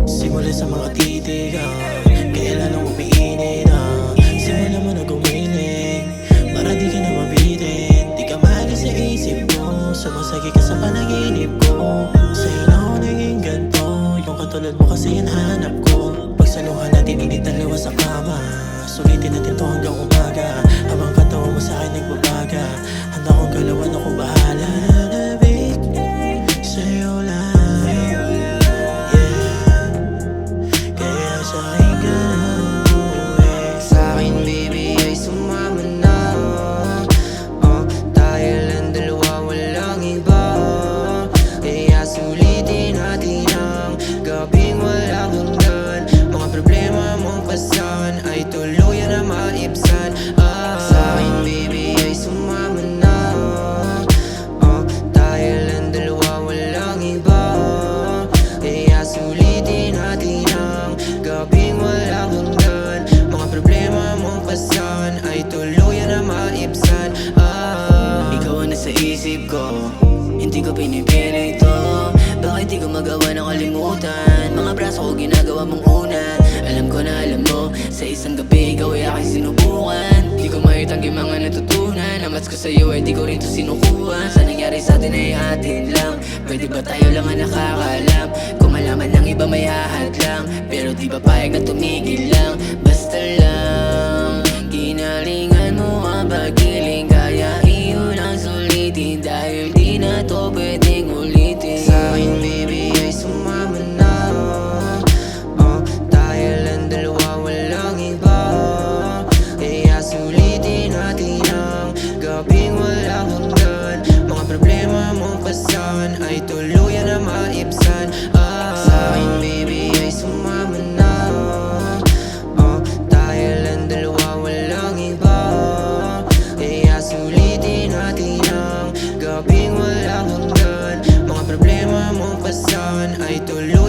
Simula sa mga titigan, kaya lalong umiinit simula mo na gumiling, para di ka na mabitin. Di ka maalis sa isip ko, sumasagi ka sa panaginip ko. Sa'yo na ako naging ganto, yung katulad mo kasi yan hanap ko. Pagsaluhan natin init na luwa sa kama, sulitin natin to hanggang umaga. Habang katawan mo sa'kin nagbabaga, handa kong galawan, ako bahala. Nabig sa'yo lang, yeah. Kaya sa'kin ka na buhay. Sa'kin baby ay sumama na, tayo lang dalawa, walang iba. Kaya sulitin natin ang gabing walang hanggan. Mga problema mong pasan ay tuluyan na maibsan. Sa'kin baby ay sumama na, tayo lang dalawa, walang iba. Kaya sulitin natin ang gabing walang hanggan. Mga problema mong pasan ay tuluyan na maibsan. Ikaw ang nasa isip ko, hindi ko pinipili ito. Bakit di ko magawa ng kalimutan? Mga braso ko ginagawa mong una. Alam ko na alam mo, sa isang gabi ikaw ay aking sinubukan. Di ko maitanggi mga natutunan. Ang mas ko sa'yo ay di ko rin to sinukuha. Sa nangyari sa'tin ay atin lang. Pwede ba tayo lang ang nakakalam? Kung malaman ng iba may hahadlang, pero di ba payag na tumigil lang? Basta lang ginalingan mo ang pagkiling, kaya iyon ang sulitin. Dahil di na to pwedeng ulitin. Sa'kin baby ay sumama na, tayo lang dalawa, walang iba. Kaya sulitin natin ang gabing walang hanggan. Mga problema mong pasan ay tuluyan na maibsan. Sa'kin baby ay sumama na, tayo lang dalawa, walang iba. Kaya sulitin natin ang gabing walang hanggan. Mga problema mong pasan ay tuluyan